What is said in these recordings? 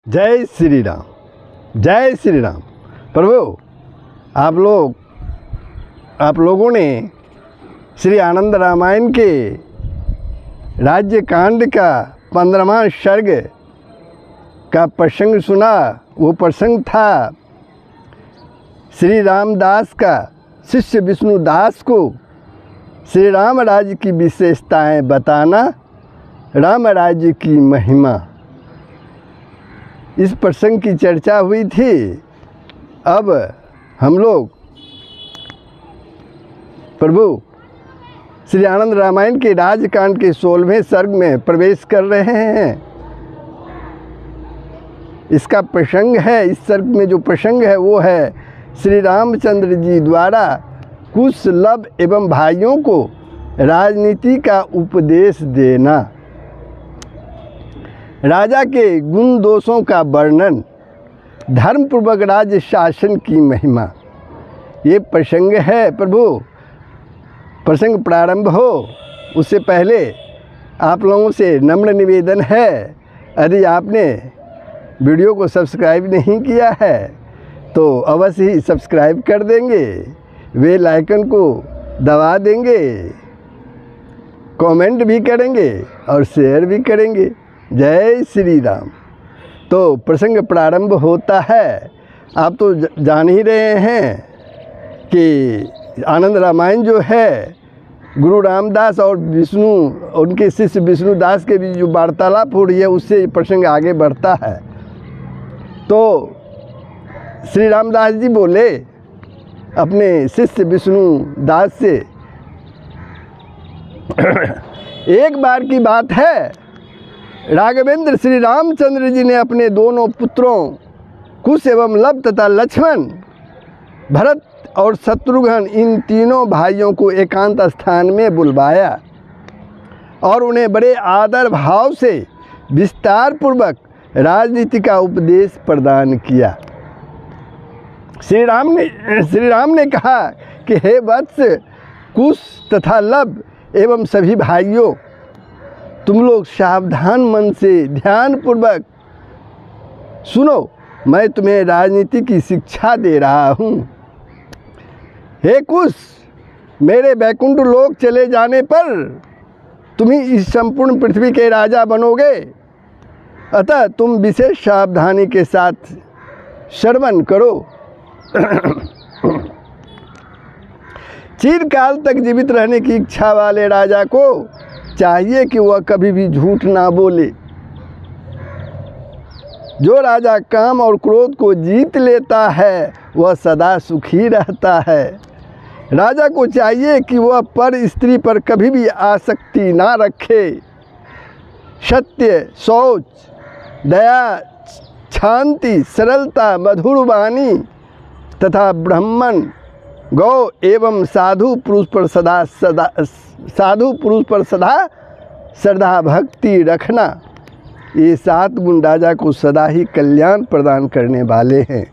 जय श्री राम, जय श्री राम। प्रभु, आप लोगों ने श्री आनंद रामायण के राज्य कांड का 15वां सर्ग का प्रसंग सुना। वो प्रसंग था श्री रामदास का शिष्य विष्णुदास को श्री राम राज्य की विशेषताएं बताना, राम राज्य की महिमा। इस प्रसंग की चर्चा हुई थी। अब हम लोग प्रभु श्री आनंद रामायण के राजकांड के 16वें सर्ग में प्रवेश कर रहे हैं। इसका प्रसंग है, इस सर्ग में जो प्रसंग है वो है श्री रामचंद्र जी द्वारा कुश, लव एवं भाइयों को राजनीति का उपदेश देना, राजा के गुण दोषों का वर्णन, धर्मपूर्वक राज्य शासन की महिमा। ये प्रसंग है। प्रभु, प्रसंग प्रारंभ हो उससे पहले आप लोगों से नम्र निवेदन है, यदि आपने वीडियो को सब्सक्राइब नहीं किया है तो अवश्य ही सब्सक्राइब कर देंगे, बेल आइकन को दबा देंगे, कमेंट भी करेंगे और शेयर भी करेंगे। जय श्री राम। तो प्रसंग प्रारंभ होता है। आप तो जान ही रहे हैं कि आनंद रामायण जो है गुरु रामदास और उनके शिष्य विष्णुदास के बीच जो वार्तालाप हो रही है उससे प्रसंग आगे बढ़ता है। तो श्री रामदास जी बोले अपने शिष्य विष्णुदास से, एक बार की बात है, राघवेंद्र श्री रामचंद्र जी ने अपने दोनों पुत्रों कुश एवं लव तथा लक्ष्मण, भरत और शत्रुघ्न, इन तीनों भाइयों को एकांत स्थान में बुलवाया और उन्हें बड़े आदर भाव से विस्तार पूर्वक राजनीति का उपदेश प्रदान किया। श्री राम ने कहा कि हे वत्स, कुश तथा लव एवं सभी भाइयों, तुम लोग सावधान मन से ध्यान पूर्वक सुनो, मैं तुम्हें राजनीति की शिक्षा दे रहा हूँ। हे कुश, मेरे वैकुंठ लोक चले जाने पर तुम ही इस संपूर्ण पृथ्वी के राजा बनोगे, अतः तुम विशेष सावधानी के साथ श्रवण करो। चिरकाल तक जीवित रहने की इच्छा वाले राजा को चाहिए कि वह कभी भी झूठ ना बोले। जो राजा काम और क्रोध को जीत लेता है वह सदा सुखी रहता है। राजा को चाहिए कि वह पर स्त्री पर कभी भी आसक्ति ना रखे। सत्य, शौच, दया, शांति, सरलता, मधुर वाणी तथा ब्राह्मण, गौ एवं साधु पुरुष पर सदा श्रद्धा भक्ति रखना, ये 7 गुण राजा को सदा ही कल्याण प्रदान करने वाले हैं।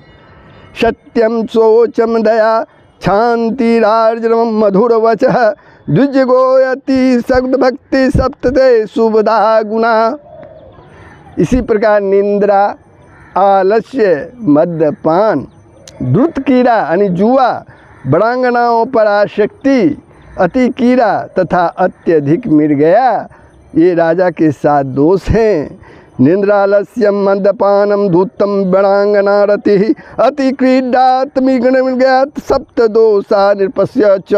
सत्यम, शोचम, दया, शांति, राजरम, मधुर वचः, द्विजगोयति, सद् भक्ति, सप्तते शुभदा गुणा। इसी प्रकार निंद्रा, आलस्य, मद्यपान, द्रुत कीड़ा यानी जुआ, बड़ांगनाओं पर आसक्ति, अति कीड़ा तथा अत्यधिक मिट गया, ये राजा के 7 दोष हैं। निंद्रालस्यम, मद्यपानम, धूतम, बड़ांगना रति, अति क्रीडात्मिज्ञात, सप्त दोषा निरपस्य च।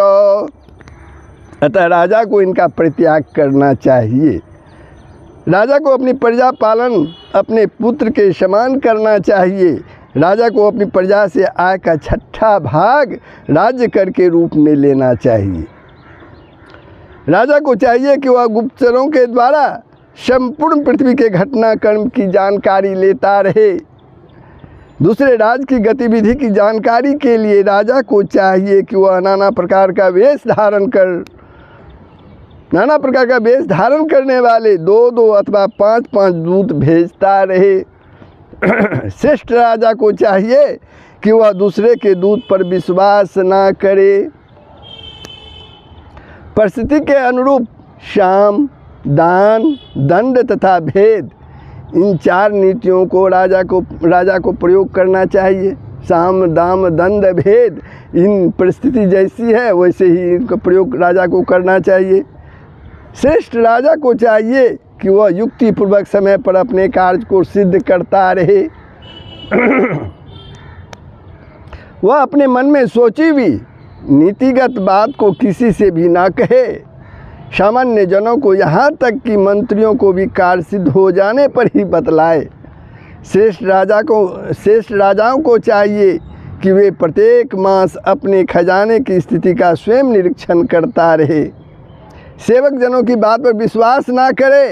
अतः राजा को इनका परित्याग करना चाहिए। राजा को अपनी प्रजा पालन अपने पुत्र के समान करना चाहिए। राजा को अपनी प्रजा से आय का 6ठा भाग राज्य कर के रूप में लेना चाहिए। राजा को चाहिए कि वह गुप्तचरों के द्वारा संपूर्ण पृथ्वी के घटनाक्रम की जानकारी लेता रहे। दूसरे राज्य की गतिविधि की जानकारी के लिए राजा को चाहिए कि वह नाना प्रकार का वेश धारण करने वाले 2-2 अथवा 5-5 दूत भेजता रहे। श्रेष्ठ राजा को चाहिए कि वह दूसरे के दूत पर विश्वास ना करे। परिस्थिति के अनुरूप साम, दान, दंड तथा भेद इन 4 नीतियों को राजा को प्रयोग करना चाहिए। साम दाम दंड भेद, इन परिस्थिति जैसी है वैसे ही इनका प्रयोग राजा को करना चाहिए। श्रेष्ठ राजा को चाहिए कि वह युक्तिपूर्वक समय पर अपने कार्य को सिद्ध करता रहे। वह अपने मन में सोची भी नीतिगत बात को किसी से भी ना कहे। सामान्य जनों को यहाँ तक कि मंत्रियों को भी कार्य सिद्ध हो जाने पर ही बतलाए। श्रेष्ठ राजाओं को चाहिए कि वे प्रत्येक मास अपने खजाने की स्थिति का स्वयं निरीक्षण करता रहे। सेवक जनों की बात पर विश्वास ना करे।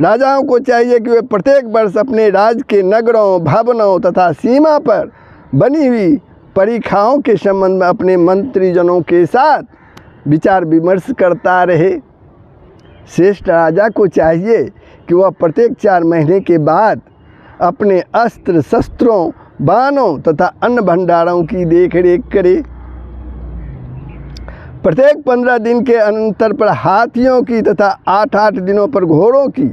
राजाओं को चाहिए कि वे प्रत्येक वर्ष अपने राज्य के नगरों, भवनों तथा सीमा पर बनी हुई परीक्षाओं के संबंध में अपने मंत्रीजनों के साथ विचार विमर्श करता रहे। श्रेष्ठ राजा को चाहिए कि वह प्रत्येक 4 महीने के बाद अपने अस्त्र शस्त्रों, बाणों तथा अन्य भंडारों की देखरेख करे। प्रत्येक 15 दिन के अंतर पर हाथियों की तथा 8-8 दिनों पर घोड़ों की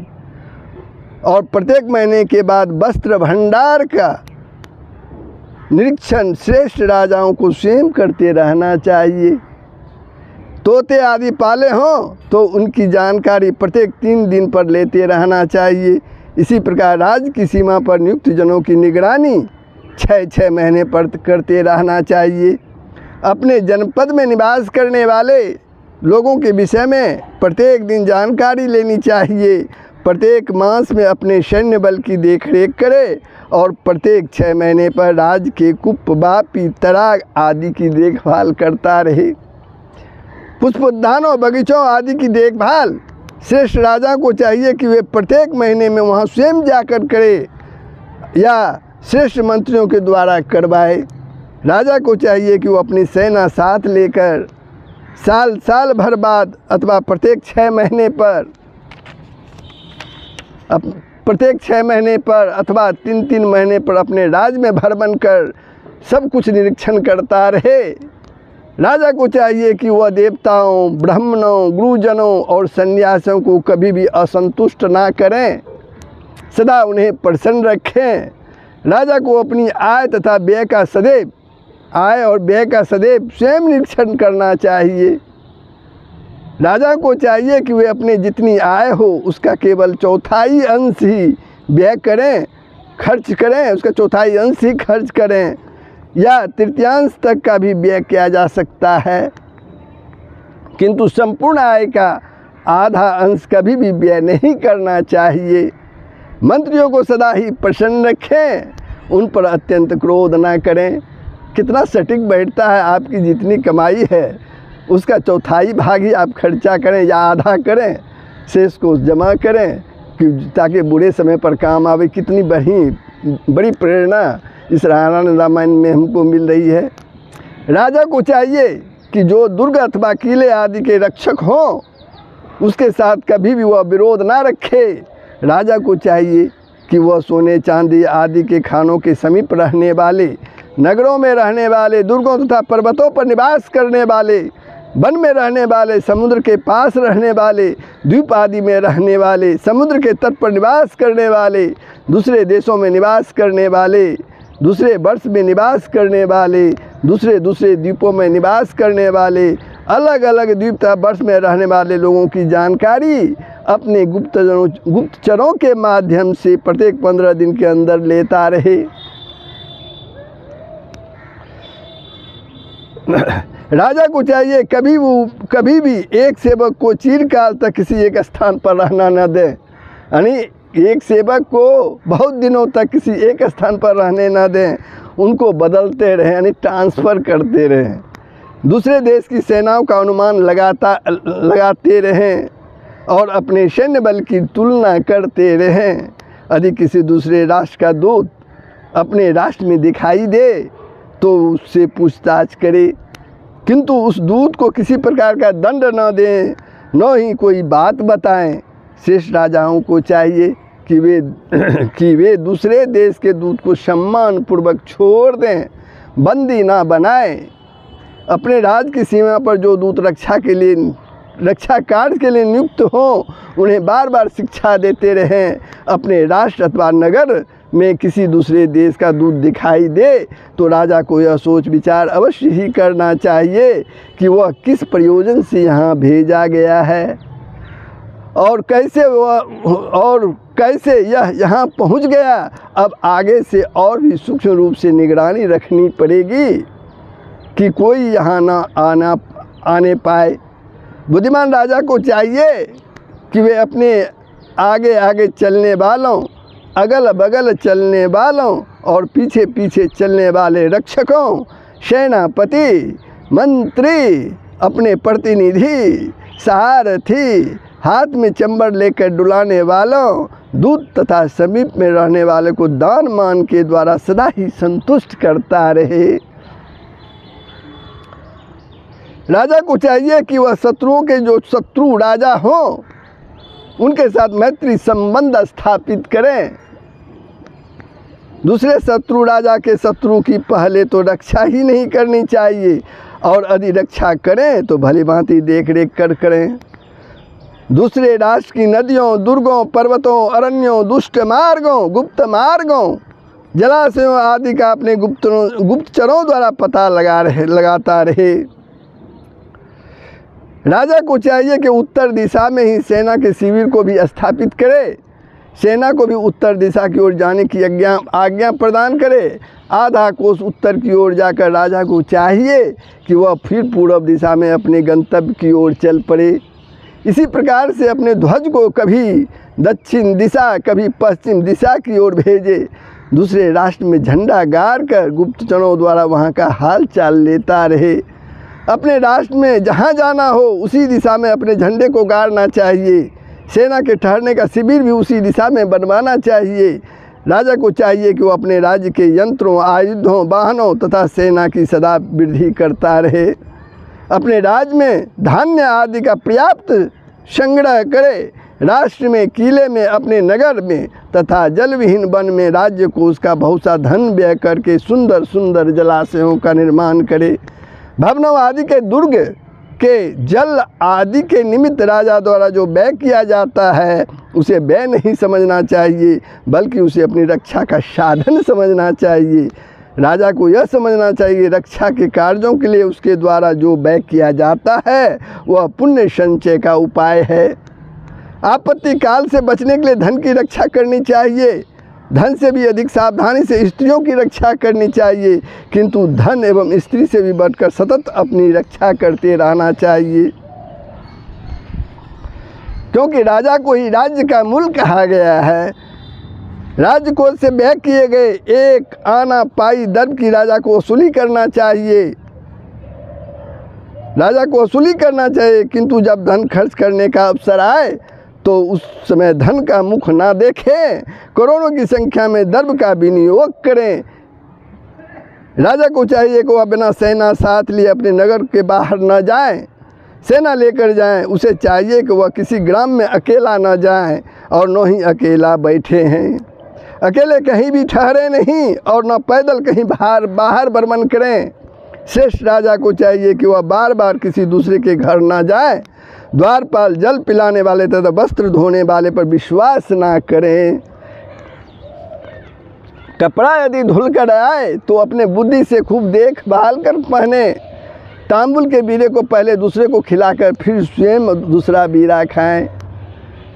और प्रत्येक महीने के बाद वस्त्र भंडार का निरीक्षण श्रेष्ठ राजाओं को स्वयं करते रहना चाहिए। तोते आदि पाले हों तो उनकी जानकारी प्रत्येक 3 दिन पर लेते रहना चाहिए। इसी प्रकार राज्य की सीमा पर नियुक्त जनों की निगरानी 6-6 महीने पर करते रहना चाहिए। अपने जनपद में निवास करने वाले लोगों के विषय में प्रत्येक दिन जानकारी लेनी चाहिए। प्रत्येक मास में अपने सैन्य बल की देखरेख करे और प्रत्येक 6 महीने पर राज्य के कूप, बापी, तराग आदि की देखभाल करता रहे। पुष्पोद्यानों, बगीचों आदि की देखभाल श्रेष्ठ राजा को चाहिए कि वे प्रत्येक महीने में वहाँ स्वयं जाकर करे या श्रेष्ठ मंत्रियों के द्वारा करवाए। राजा को चाहिए कि वो अपनी सेना साथ लेकर साल भर बाद अथवा प्रत्येक 6 महीने पर अथवा 3-3 महीने पर अपने राज्य में भ्रमण कर सब कुछ निरीक्षण करता रहे। राजा को चाहिए कि वह देवताओं, ब्राह्मणों, गुरुजनों और सन्यासियों को कभी भी असंतुष्ट ना करें, सदा उन्हें प्रसन्न रखें। राजा को अपनी आय और व्यय का सदैव स्वयं निरीक्षण करना चाहिए। राजा को चाहिए कि वे अपने जितनी आय हो उसका केवल 1/4 अंश ही व्यय करें, खर्च करें, उसका 1/4 अंश ही खर्च करें या 1/3 तक का भी व्यय किया जा सकता है, किंतु संपूर्ण आय का आधा अंश कभी भी व्यय नहीं करना चाहिए। मंत्रियों को सदा ही प्रसन्न रखें, उन पर अत्यंत क्रोध ना करें। कितना सटीक बैठता है, आपकी जितनी कमाई है उसका 1/4 भाग ही आप खर्चा करें या आधा करें, शेष को जमा करें ताकि बुरे समय पर काम आवे। कितनी बड़ी प्रेरणा इस रामायण में हमको मिल रही है। राजा को चाहिए कि जो दुर्ग अथवा किले आदि के रक्षक हों उसके साथ कभी भी वह विरोध ना रखे। राजा को चाहिए कि वह सोने चांदी आदि के खानों के समीप रहने वाले, नगरों में रहने वाले, दुर्गों तथा पर्वतों पर निवास करने वाले, वन में रहने वाले, समुद्र के पास रहने वाले, द्वीप आदि में रहने वाले, समुद्र के तट पर निवास करने वाले, दूसरे देशों में निवास करने वाले, दूसरे वर्ष में निवास करने वाले, दूसरे द्वीपों में निवास करने वाले, अलग अलग द्वीप तथा वर्ष में रहने वाले लोगों की जानकारी अपने गुप्तचरों के माध्यम से प्रत्येक 15 दिन के अंदर लेता रहे। राजा को चाहिए कभी भी एक सेवक को चिरकाल तक किसी एक स्थान पर रहना न दें, यानी एक सेवक को बहुत दिनों तक किसी एक स्थान पर रहने न दें, उनको बदलते रहें, यानी ट्रांसफ़र करते रहें। दूसरे देश की सेनाओं का अनुमान लगाते रहें और अपने सैन्य बल की तुलना करते रहें। यदि किसी दूसरे राष्ट्र का दूत अपने राष्ट्र में दिखाई दे तो उससे पूछताछ करे, किंतु उस दूत को किसी प्रकार का दंड न दें, न ही कोई बात बताएं। श्रेष्ठ राजाओं को चाहिए कि वे दूसरे देश के दूत को सम्मान पूर्वक छोड़ दें, बंदी ना बनाएं। अपने राज्य की सीमा पर जो दूत रक्षा के लिए रक्षा कार्य के लिए नियुक्त हों, उन्हें बार बार शिक्षा देते रहें। अपने राष्ट्र अथवा नगर में किसी दूसरे देश का दूत दिखाई दे तो राजा को यह सोच विचार अवश्य ही करना चाहिए कि वह किस प्रयोजन से यहाँ भेजा गया है और कैसे यह यहाँ पहुँच गया। अब आगे से और भी सूक्ष्म रूप से निगरानी रखनी पड़ेगी कि कोई यहाँ न आने पाए। बुद्धिमान राजा को चाहिए कि वे अपने आगे आगे चलने वालों, अगल बगल चलने वालों और पीछे पीछे चलने वाले रक्षकों, सेनापति, मंत्री, अपने प्रतिनिधि, सारथी, हाथ में चंबड़ लेकर डुलाने वालों, दूत तथा समीप में रहने वाले को दान मान के द्वारा सदा ही संतुष्ट करता रहे। राजा को चाहिए कि वह शत्रुओं के जो शत्रु राजा हों उनके साथ मैत्री संबंध स्थापित करें। दूसरे शत्रु राजा के शत्रु की पहले तो रक्षा ही नहीं करनी चाहिए और यदि रक्षा करें तो भली भांति देख रेख कर करें। दूसरे राष्ट्र की नदियों, दुर्गों, पर्वतों, अरण्यों, दुष्ट मार्गों, गुप्त मार्गों, जलाशयों आदि का अपने गुप्तचरों द्वारा पता लगाता रहे। राजा को चाहिए कि उत्तर दिशा में ही सेना के शिविर को भी स्थापित करे, सेना को भी उत्तर दिशा की ओर जाने की आज्ञा प्रदान करे। आधा कोस उत्तर की ओर जाकर राजा को चाहिए कि वह फिर पूर्व दिशा में अपने गंतव्य की ओर चल पड़े। इसी प्रकार से अपने ध्वज को कभी दक्षिण दिशा, कभी पश्चिम दिशा की ओर भेजे। दूसरे राष्ट्र में झंडा गाड़ कर गुप्तचरों द्वारा वहाँ का हाल चाल लेता रहे। अपने राष्ट्र में जहाँ जाना हो उसी दिशा में अपने झंडे को गाड़ना चाहिए। सेना के ठहरने का शिविर भी उसी दिशा में बनवाना चाहिए। राजा को चाहिए कि वो अपने राज्य के यंत्रों, आयुधों, वाहनों तथा सेना की सदा वृद्धि करता रहे। अपने राज्य में धान्य आदि का पर्याप्त संग्रह करे। राष्ट्र में, किले में, अपने नगर में तथा जलविहीन वन में राज्य को उसका बहुत सा धन व्यय करके सुंदर सुंदर जलाशयों का निर्माण करे। भवनों आदि के दुर्ग के जल आदि के निमित्त राजा द्वारा जो व्यय किया जाता है उसे व्यय नहीं समझना चाहिए, बल्कि उसे अपनी रक्षा का साधन समझना चाहिए। राजा को यह समझना चाहिए रक्षा के कार्यों के लिए उसके द्वारा जो व्यय किया जाता है वह पुण्य संचय का उपाय है। आपत्ति काल से बचने के लिए धन की रक्षा करनी चाहिए। धन से भी अधिक सावधानी से स्त्रियों की रक्षा करनी चाहिए, किंतु धन एवं स्त्री से भी बढ़कर सतत अपनी रक्षा करते रहना चाहिए, क्योंकि राजा को ही राज्य का मूल कहा गया है। राज्य कोष से व्यय किए गए एक आना पाई द्रव्य की राजा को वसूली करना चाहिए। राजा को वसूली करना चाहिए, किंतु जब धन खर्च करने का अवसर आए तो उस समय धन का मुख ना देखें, करोड़ों की संख्या में द्रव्य का विनियोग करें। राजा को चाहिए कि वह बिना सेना साथ लिए अपने नगर के बाहर न जाएं, सेना लेकर जाएं। उसे चाहिए कि वह किसी ग्राम में अकेला न जाएं और न ही अकेला बैठे हैं, अकेले कहीं भी ठहरे नहीं और न पैदल कहीं बाहर भ्रमण करें। श्रेष्ठ राजा को चाहिए कि वह बार बार किसी दूसरे के घर न जाए। द्वारपाल, जल पिलाने वाले तथा वस्त्र धोने वाले पर विश्वास ना करें। कपड़ा यदि धुल कर आए तो अपने बुद्धि से खूब देखभाल कर पहने। तांबुल के बीरे को पहले दूसरे को खिलाकर फिर स्वयं दूसरा बीरा खाएं।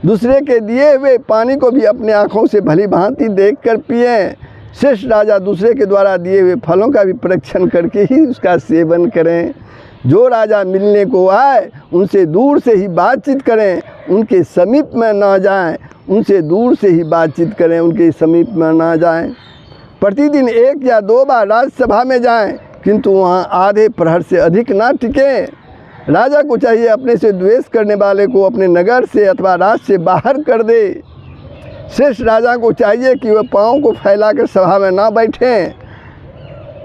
दूसरे के दिए हुए पानी को भी अपने आँखों से भली भांति देख कर पिएं। श्रेष्ठ राजा दूसरे के द्वारा दिए हुए फलों का भी परीक्षण करके ही उसका सेवन करें। जो राजा मिलने को आए उनसे दूर से ही बातचीत करें, उनके समीप में ना जाएं। उनसे दूर से ही बातचीत करें, उनके समीप में ना जाएं। प्रतिदिन 1 या 2 बार राज्यसभा में जाएं, किंतु वहाँ आधे प्रहर से अधिक ना टिकें। राजा को चाहिए अपने से द्वेष करने वाले को अपने नगर से अथवा राज्य से बाहर कर दे। श्रेष्ठ राजा को चाहिए कि वह पाँव को फैलाकर सभा में ना बैठें,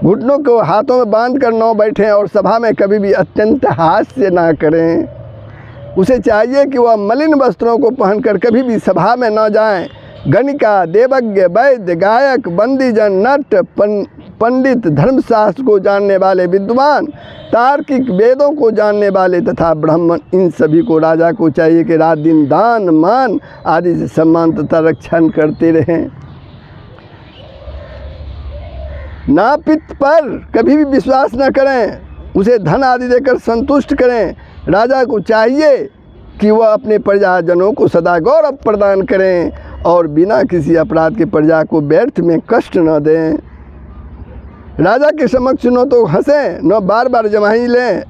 घुटनों को हाथों में बांधकर न बैठें और सभा में कभी भी अत्यंत हास्य ना करें। उसे चाहिए कि वह मलिन वस्त्रों को पहनकर कभी भी सभा में न जाएं। गणिका, देवज्ञ, वैद्य, गायक, बंदीजन, नट, पंडित, धर्मशास्त्र को जानने वाले विद्वान, तार्किक, वेदों को जानने वाले तथा ब्राह्मण, इन सभी को राजा को चाहिए कि रात दिन दान, मान आदि से सम्मान तथा रक्षण करते रहें। नापित पर कभी भी विश्वास न करें, उसे धन आदि देकर संतुष्ट करें। राजा को चाहिए कि वह अपने प्रजाजनों को सदा गौरव प्रदान करें और बिना किसी अपराध के प्रजा को व्यर्थ में कष्ट न दें। राजा के समक्ष न तो हंसें न बार बार जमाई लें।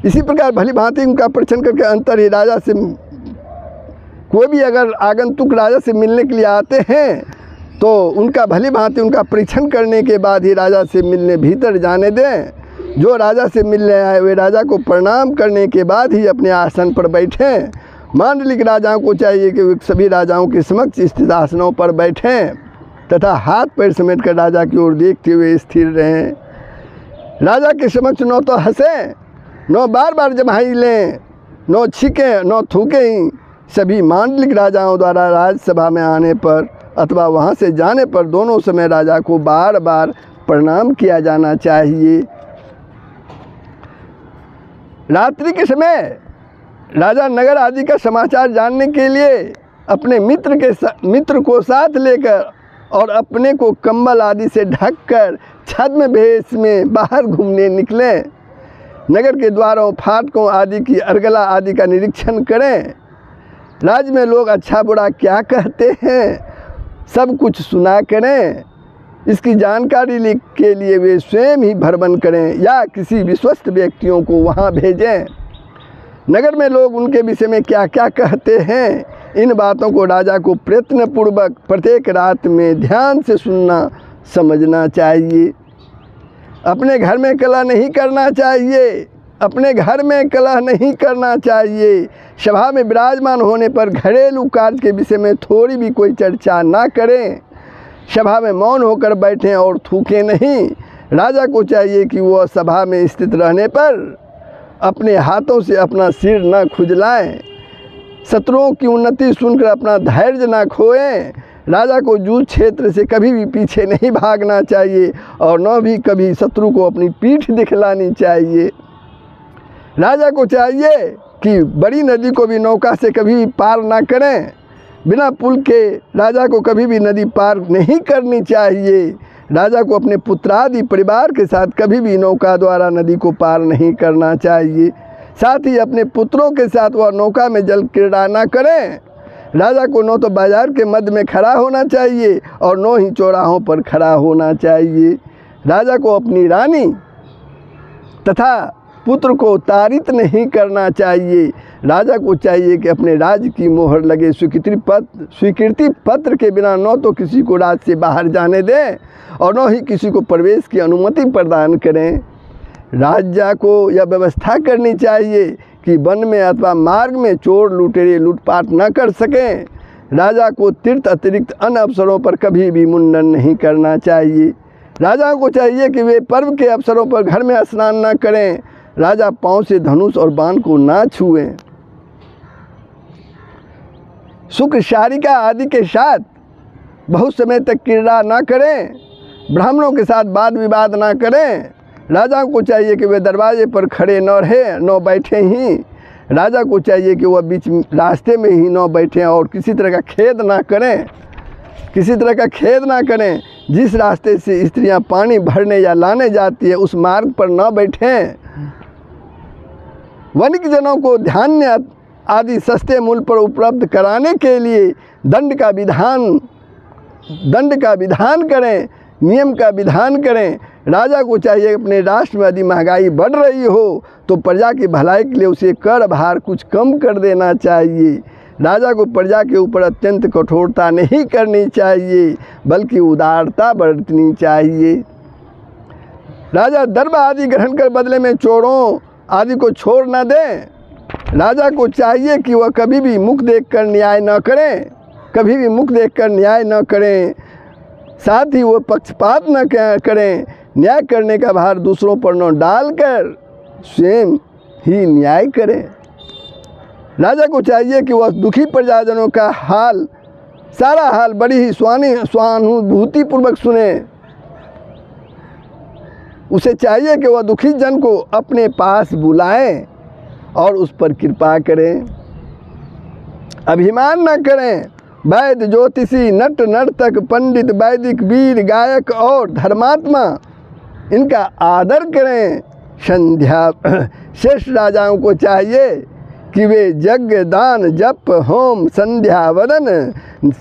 इसी प्रकार भली भांति उनका परीक्षण करके अंतर ही राजा से, कोई भी अगर आगंतुक राजा से मिलने के लिए आते हैं तो उनका भली भांति उनका परीक्षण करने के बाद ही राजा से मिलने भीतर जाने दें। जो राजा से मिलने आए वे राजा को प्रणाम करने के बाद ही अपने आसन पर बैठें। मांडलिक राजाओं को चाहिए कि वे सभी राजाओं के समक्ष स्थित आसनों पर बैठें तथा हाथ पैर समेट कर राजा की ओर देखते हुए स्थिर रहें। राजा के समक्ष न तो हंसें न बार बार जमाई लें, न छीकें न थूकें। सभी मांडलिक राजाओं द्वारा राजसभा में आने पर अथवा वहाँ से जाने पर दोनों समय राजा को बार बार प्रणाम किया जाना चाहिए। रात्रि के समय राजा नगर आदि का समाचार जानने के लिए अपने मित्र को साथ लेकर और अपने को कंबल आदि से ढककर छद्म भेष में बाहर घूमने निकले। नगर के द्वारों, फाटकों आदि की अर्गला आदि का निरीक्षण करें। राज्य में लोग अच्छा बुरा क्या कहते हैं सब कुछ सुना करें। इसकी जानकारी के लिए वे स्वयं ही भ्रमण करें या किसी विश्वस्त व्यक्तियों को वहां भेजें। नगर में लोग उनके विषय में क्या क्या कहते हैं, इन बातों को राजा को प्रयत्नपूर्वक प्रत्येक रात में ध्यान से सुनना समझना चाहिए। अपने घर में कलह नहीं करना चाहिए, अपने घर में कलह नहीं करना चाहिए। सभा में विराजमान होने पर घरेलू कार्य के विषय में थोड़ी भी कोई चर्चा ना करें। सभा में मौन होकर बैठें और थूकें नहीं। राजा को चाहिए कि वह सभा में स्थित रहने पर अपने हाथों से अपना सिर न खुजलाएं। शत्रुओं की उन्नति सुनकर अपना धैर्य न खोएं। राजा को युद्ध क्षेत्र से कभी भी पीछे नहीं भागना चाहिए और न भी कभी शत्रु को अपनी पीठ दिखलानी चाहिए। राजा को चाहिए कि बड़ी नदी को भी नौका से कभी भी पार ना करें। बिना पुल के राजा को कभी भी नदी पार नहीं करनी चाहिए। राजा को अपने पुत्रादि परिवार के साथ कभी भी नौका द्वारा नदी को पार नहीं करना चाहिए। साथ ही अपने पुत्रों के साथ वह नौका में जल क्रीड़ा ना करें। राजा को न तो बाजार के मध्य में खड़ा होना चाहिए और न ही चौराहों पर खड़ा होना चाहिए। राजा को अपनी रानी तथा पुत्र को ताड़ित नहीं करना चाहिए। राजा को चाहिए कि अपने राज्य की मोहर लगे स्वीकृति पत्र के बिना न तो किसी को राज्य से बाहर जाने दें और न ही किसी को प्रवेश की अनुमति प्रदान करें। राजा को यह व्यवस्था करनी चाहिए कि वन में अथवा मार्ग में चोर लुटेरे लूटपाट न कर सकें। राजा को तीर्थ अतिरिक्त अन्य अवसरों पर कभी भी मुंडन नहीं करना चाहिए। राजा को चाहिए कि वे पर्व के अवसरों पर घर में स्नान न करें। राजा पांव से धनुष और बाण को ना छुएं। सुख शारिका आदि के साथ बहुत समय तक क्रीड़ा ना करें। ब्राह्मणों के साथ वाद विवाद ना करें। राजा को चाहिए कि वे दरवाजे पर खड़े न रहे न बैठे ही। राजा को चाहिए कि वह बीच रास्ते में ही न बैठें और किसी तरह का खेद ना करें। किसी तरह का खेद ना करें। जिस रास्ते से स्त्रियां पानी भरने या लाने जाती है उस मार्ग पर न बैठें। वणिक जनों को धान्य आदि सस्ते मूल्य पर उपलब्ध कराने के लिए दंड का विधान करें, नियम का विधान करें। राजा को चाहिए अपने राष्ट्र में यदि महंगाई बढ़ रही हो तो प्रजा की भलाई के लिए उसे कर भार कुछ कम कर देना चाहिए। राजा को प्रजा के ऊपर अत्यंत कठोरता नहीं करनी चाहिए बल्कि उदारता बरतनी चाहिए। राजा दर्भ आदि ग्रहण कर बदले में चोरों आदि को छोड़ न दें। राजा को चाहिए कि वह कभी भी मुख देखकर न्याय न करें, कभी भी मुख देखकर न्याय न करें। साथ ही वह पक्षपात न करें। न्याय करने का भार दूसरों पर न डालकर स्वयं ही न्याय करें। राजा को चाहिए कि वह दुखी प्रजाजनों का हाल सारा हाल बड़ी ही स्वानुभूति पूर्वक सुने। उसे चाहिए कि वह दुखी जन को अपने पास बुलाएं और उस पर कृपा करें। अभिमान न करें। वैद्य, ज्योतिषी, नट नर्तक, पंडित, वैदिक, वीर, गायक और धर्मात्मा, इनका आदर करें। संध्या शेष राजाओं को चाहिए कि वे यज्ञ, दान, जप, होम, संध्या वदन,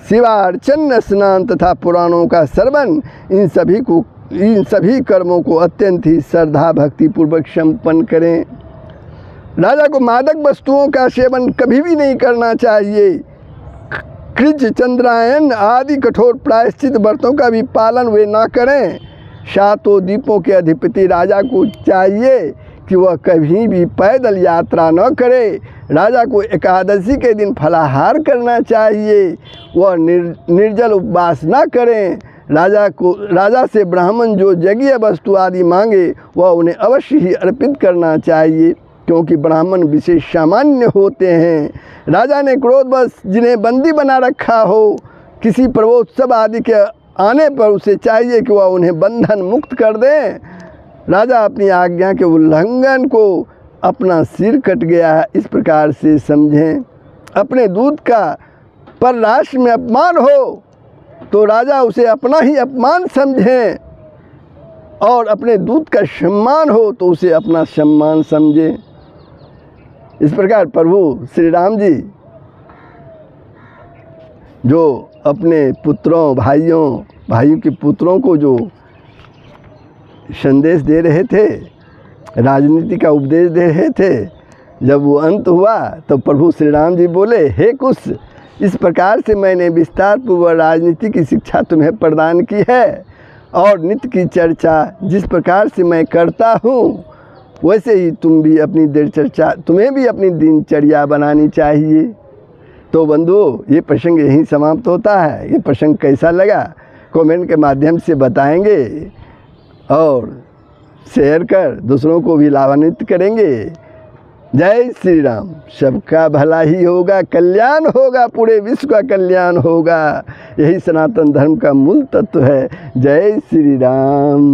शिवार्चन, स्नान तथा पुराणों का श्रवण, इन सभी कर्मों को अत्यंत ही श्रद्धा भक्ति पूर्वक संपन्न करें। राजा को मादक वस्तुओं का सेवन कभी भी नहीं करना चाहिए। कृज, चंद्रायन आदि कठोर प्रायश्चित व्रतों का भी पालन वे ना करें। सातों द्वीपों के अधिपति राजा को चाहिए कि वह कभी भी पैदल यात्रा न करे। राजा को एकादशी के दिन फलाहार करना चाहिए। वह निर्जल उपवास न करें। राजा से ब्राह्मण जो यज्ञ वस्तु आदि मांगे वह उन्हें अवश्य ही अर्पित करना चाहिए, क्योंकि ब्राह्मण विशेष सामान्य होते हैं। राजा ने क्रोधवश जिन्हें बंदी बना रखा हो, किसी पर्वोत्सव आदि के आने पर उसे चाहिए कि वह उन्हें बंधन मुक्त कर दें। राजा अपनी आज्ञा के उल्लंघन को अपना सिर कट गया है इस प्रकार से समझें। अपने दूत का पर राष्ट्र में अपमान हो तो राजा उसे अपना ही अपमान समझें, और अपने दूत का सम्मान हो तो उसे अपना सम्मान समझें। इस प्रकार प्रभु श्री राम जी जो अपने पुत्रों, भाइयों के पुत्रों को जो संदेश दे रहे थे, राजनीति का उपदेश दे रहे थे, जब वो अंत हुआ तो प्रभु श्री राम जी बोले, हे कुश, इस प्रकार से मैंने विस्तार पूर्वक राजनीति की शिक्षा तुम्हें प्रदान की है, और नित्य की चर्चा जिस प्रकार से मैं करता हूँ वैसे ही तुम्हें भी अपनी दिनचर्या बनानी चाहिए। तो बंधुओं, ये प्रसंग यहीं समाप्त होता है। ये प्रसंग कैसा लगा कमेंट के माध्यम से बताएंगे और शेयर कर दूसरों को भी लाभान्वित करेंगे। जय श्री राम। सबका भला ही होगा, कल्याण होगा, पूरे विश्व का कल्याण होगा। यही सनातन धर्म का मूल तत्व है। जय श्री राम।